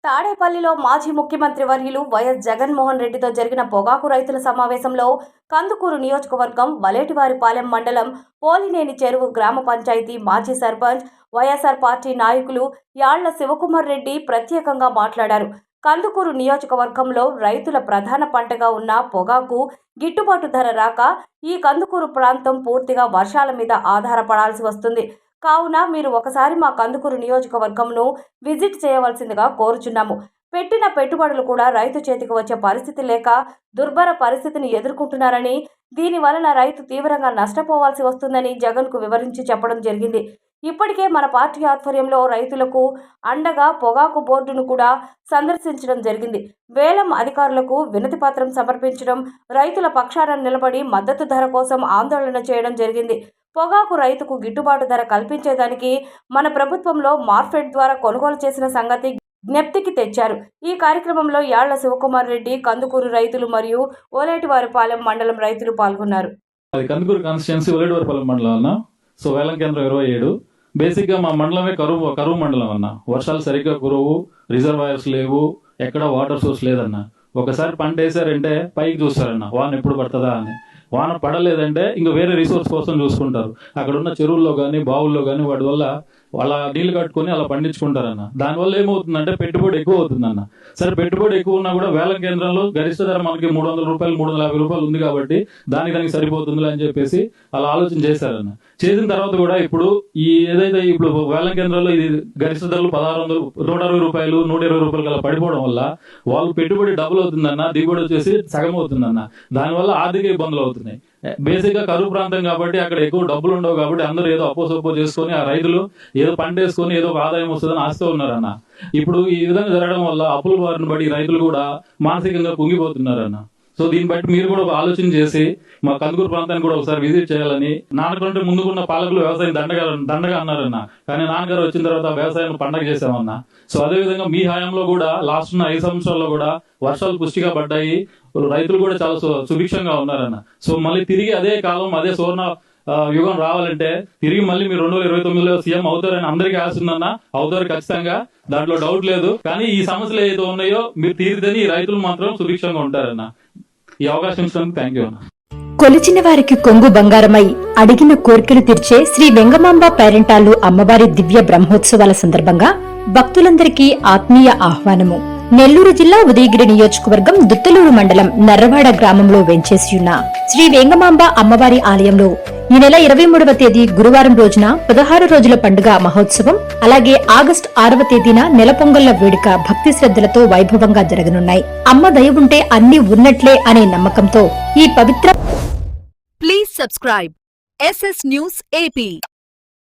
తాడేపల్లిలో మాజీ ముఖ్యమంత్రి వర్యులు వైఎస్ జగన్మోహన్ రెడ్డితో జరిగిన పొగాకు రైతుల సమావేశంలో కందుకూరు నియోజకవర్గం వలేటివారిపాలెం మండలం పోలినేని చెరువు గ్రామ పంచాయతీ మాజీ సర్పంచ్ వైఎస్ఆర్ పార్టీ నాయకులు యాళ్ల శివకుమార్ రెడ్డి ప్రత్యేకంగా మాట్లాడారు. కందుకూరు నియోజకవర్గంలో రైతుల ప్రధాన పంటగా ఉన్న పొగాకు గిట్టుబాటు ధర రాక ఈ కందుకూరు ప్రాంతం పూర్తిగా వర్షాల మీద ఆధారపడాల్సి వస్తుంది. కావున మీరు ఒకసారి మా కందుకూరు నియోజకవర్గంను విజిట్ చేయవలసిందిగా కోరుచున్నాము. పెట్టిన పెట్టుబడులు కూడా రైతు చేతికి వచ్చే పరిస్థితి లేక దుర్భర పరిస్థితిని ఎదుర్కొంటున్నారని, దీని వలన రైతు తీవ్రంగా నష్టపోవాల్సి వస్తుందని జగన్కు వివరించి చెప్పడం జరిగింది. ఇప్పటికే మన పార్టీ ఆధ్వర్యంలో రైతులకు అండగా పొగాకు బోర్డును కూడా సందర్శించడం జరిగింది. వేలం అధికారులకు వినతి పత్రం సమర్పించడం, రైతుల పక్షాన నిలబడి మద్దతు ధర కోసం ఆందోళన చేయడం జరిగింది. పొగాకు రైతుకు గిట్టుబాటు ధర కల్పించేదానికి మన ప్రభుత్వంలో మార్ఫెడ్ ద్వారా కొనుగోలు చేసిన సంగతి జ్ఞప్తికి తెచ్చారు. ఈ కార్యక్రమంలో యాళ్ల శివకుమార్ రెడ్డి, కందుకూరు రైతులు మరియు ఓలేటివారిపాలెం మండలం రైతులు పాల్గొన్నారు. కందుకూరు కాన్స్టిట్యుయెన్సీ ఓలేటివారిపాలెం మండలం అన్న. సో వేలం కేంద్రం 27. బేసిక్గా మా మండలమే కరువు మండలం అన్న. వర్షాలు సరిగ్గా కురవు, రిజర్వాయర్స్ లేవు, ఎక్కడ వాటర్ సోర్స్ లేదన్న. ఒకసారి పంట వేసారంటే పైకి చూస్తారన్న వాన ఎప్పుడు పడుతుందా అని. వాన పడలేదంటే ఇంకా వేరే రిసోర్స్ కోసం చూసుకుంటారు. అక్కడ ఉన్న చెరువుల్లో కానీ బావుల్లో కానీ వాటి వల్ల వాళ్ళ నీళ్లు కట్టుకొని అలా పండించుకుంటారన్న. దానివల్ల ఏమవుతుందంటే పెట్టుబడి ఎక్కువ అవుతుందన్న. సరే పెట్టుబడి ఎక్కువ ఉన్నా కూడా వేలం కేంద్రంలో గరిష్ట ధర మనకి 300 రూపాయలు 350 రూపాయలు ఉంది కాబట్టి దానికి సరిపోతుంది అని చెప్పేసి అలా ఆలోచన చేశారన్న. చేసిన తర్వాత కూడా ఇప్పుడు ఈ ఏదైతే ఇప్పుడు వేలం కేంద్రంలో ఇది గరిష్ట ధరలు 1600 160 రూపాయలు 120 రూపాయలు అలా పడిపోవడం వల్ల వాళ్ళు పెట్టుబడి డబుల్ అవుతుందన్న, దిగుబడి వచ్చేసి సగం అవుతుందన్న. దానివల్ల ఆర్థిక ఇబ్బందులు అవుతున్నాయి. బేసిక్ గా కరువు ప్రాంతం కాబట్టి అక్కడ ఎక్కువ డబ్బులు ఉండవు కాబట్టి అందరూ ఏదో అపోసొప్పో చేసుకొని ఆ రైతులు ఏదో పంట వేసుకొని ఏదో ఒక ఆదాయం వస్తుందని ఆశతో ఉన్నారన్న. ఇప్పుడు ఈ విధంగా జరగడం వల్ల అప్పుల బారిన పడి రైతులు కూడా మానసికంగా కుంగిపోతున్నారన్న. సో దీన్ని బట్టి మీరు కూడా ఒక ఆలోచన చేసి మా కందుకూరు ప్రాంతాన్ని కూడా ఒకసారి విజిట్ చేయాలని. నాన్నకంటే ముందుకున్న పాలకులు వ్యవసాయం దండగా అన్నారన్న, కానీ నాన్నగారు వచ్చిన తర్వాత వ్యవసాయం పండగ చేసామన్నా. సో అదేవిధంగా మీ హయాంలో కూడా లాస్ట్ ఉన్న 5 సంవత్సరాల్లో కూడా వర్షాలు పుష్టిగా పడ్డాయి, రైతులు కూడా చాలా సుభిక్షంగా ఉన్నారన్న. సో మళ్ళీ తిరిగి అదే కాలం అదే సువర్ణ యుగం రావాలంటే తిరిగి మళ్ళీ మీరు 2029లో సీఎం అవుతారని అందరికీ ఆశ ఉందన్న. అవుతారు ఖచ్చితంగా, దాంట్లో డౌట్ లేదు. కానీ ఈ సమస్యలు ఏదైతే ఉన్నాయో మీరు తీరిదని రైతులు మాత్రం సుభిక్షంగా ఉంటారన్న. ఈ అవకాశం ఇచ్చినందుకు థ్యాంక్ యూ అన్న. కొలిచిన వారికి కొంగు బంగారమై అడిగిన కోరికలు తీర్చే శ్రీ వెంగమాంబ పేరెంటాలు అమ్మవారి దివ్య బ్రహ్మోత్సవాల సందర్భంగా భక్తులందరికీ ఆత్మీయ ఆహ్వానము. నెల్లూరు జిల్లా ఉదయగిరి నియోజకవర్గం దుత్తలూరు మండలం నర్రవాడ గ్రామంలో వెంచేసియున్న శ్రీ వేంగమాంబ అమ్మవారి ఆలయంలో ఈ నెల 23వ తేదీ గురువారం రోజున 16 రోజుల పండుగ మహోత్సవం, అలాగే ఆగస్టు 6వ తేదీన నెల పొంగళ్ల వేడుక భక్తి శ్రద్ధలతో వైభవంగా జరగనున్నాయి. అమ్మ దయ ఉంటే అన్ని ఉన్నట్లే అనే నమ్మకంతో ఈ పవిత్ర please subscribe SS News AP.